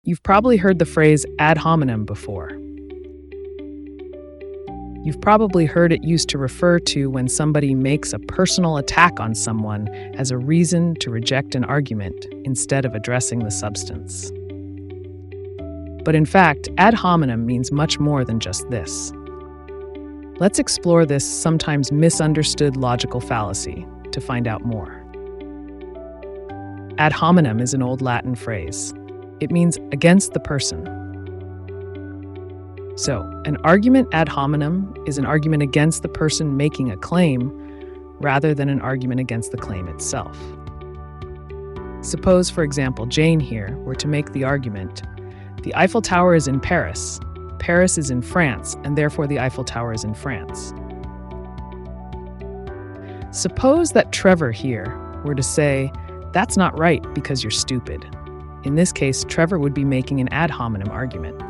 You've probably heard the phrase ad hominem before. You've probably heard it used to refer to when somebody makes a personal attack on someone as a reason to reject an argument instead of addressing the substance. But in fact, ad hominem means much more than just this. Let's explore this sometimes misunderstood logical fallacy to find out more. Ad hominem is an old Latin phrase. It means against the person. So, an argument ad hominem is an argument against the person making a claim rather than an argument against the claim itself. Suppose, for example, Jane here were to make the argument, the Eiffel Tower is in Paris, Paris is in France, and therefore the Eiffel Tower is in France. Suppose that Trevor here were to say, that's not right because you're stupid. In this case, Trevor would be making an ad hominem argument.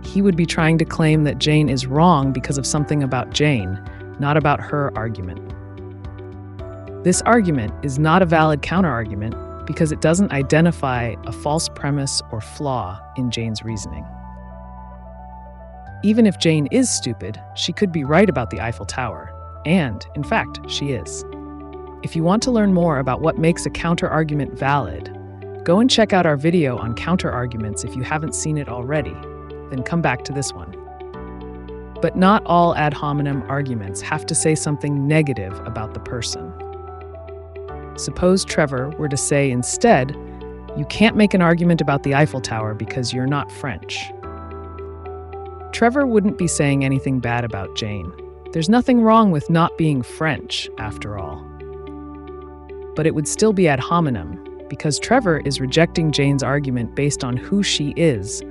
He would be trying to claim that Jane is wrong because of something about Jane, not about her argument. This argument is not a valid counterargument because it doesn't identify a false premise or flaw in Jane's reasoning. Even if Jane is stupid, she could be right about the Eiffel Tower, and, in fact, she is. If you want to learn more about what makes a counterargument valid, go and check out our video on counterarguments if you haven't seen it already, then come back to this one. But not all ad hominem arguments have to say something negative about the person. Suppose Trevor were to say instead, you can't make an argument about the Eiffel Tower because you're not French. Trevor wouldn't be saying anything bad about Jane. There's nothing wrong with not being French, after all. But it would still be ad hominem, because Trevor is rejecting Jane's argument based on who she is,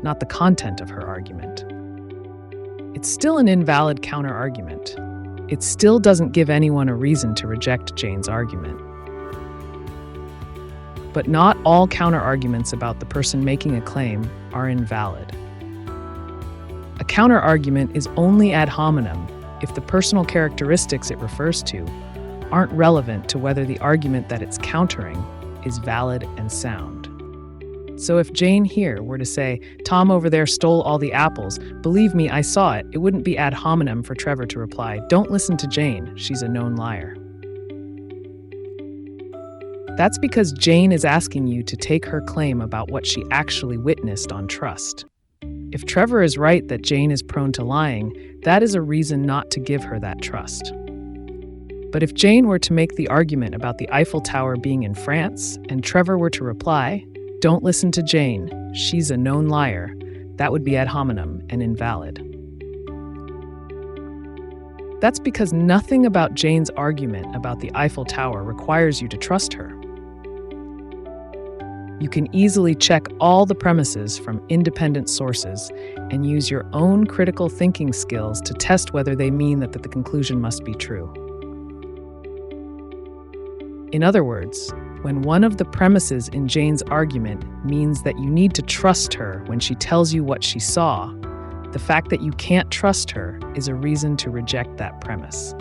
not the content of her argument. It's still an invalid counter-argument. It still doesn't give anyone a reason to reject Jane's argument. But not all counter-arguments about the person making a claim are invalid. A counter-argument is only ad hominem if the personal characteristics it refers to aren't relevant to whether the argument that it's countering is valid and sound. So if Jane here were to say, Tom over there stole all the apples, believe me, I saw it, it wouldn't be ad hominem for Trevor to reply, don't listen to Jane, she's a known liar. That's because Jane is asking you to take her claim about what she actually witnessed on trust. If Trevor is right that Jane is prone to lying, that is a reason not to give her that trust. But if Jane were to make the argument about the Eiffel Tower being in France, and Trevor were to reply, don't listen to Jane, she's a known liar, that would be ad hominem and invalid. That's because nothing about Jane's argument about the Eiffel Tower requires you to trust her. You can easily check all the premises from independent sources and use your own critical thinking skills to test whether they mean that the conclusion must be true. In other words, when one of the premises in Jane's argument means that you need to trust her when she tells you what she saw, the fact that you can't trust her is a reason to reject that premise.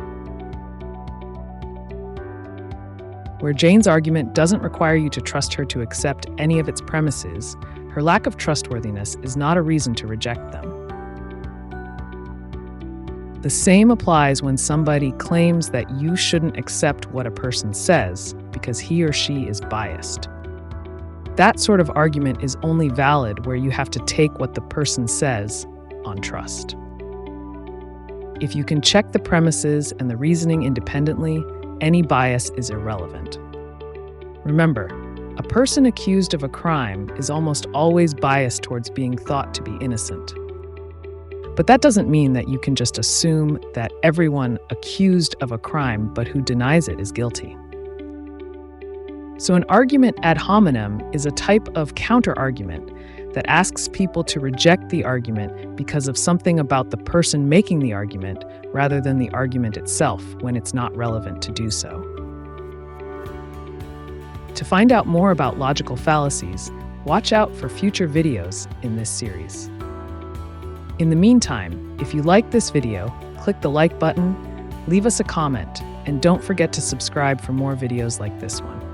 Where Jane's argument doesn't require you to trust her to accept any of its premises, her lack of trustworthiness is not a reason to reject them. The same applies when somebody claims that you shouldn't accept what a person says because he or she is biased. That sort of argument is only valid where you have to take what the person says on trust. If you can check the premises and the reasoning independently, any bias is irrelevant. Remember, a person accused of a crime is almost always biased towards being thought to be innocent. But that doesn't mean that you can just assume that everyone accused of a crime but who denies it is guilty. So an argument ad hominem is a type of counter-argument that asks people to reject the argument because of something about the person making the argument rather than the argument itself when it's not relevant to do so. To find out more about logical fallacies, watch out for future videos in this series. In the meantime, if you like this video, click the like button, leave us a comment, and don't forget to subscribe for more videos like this one.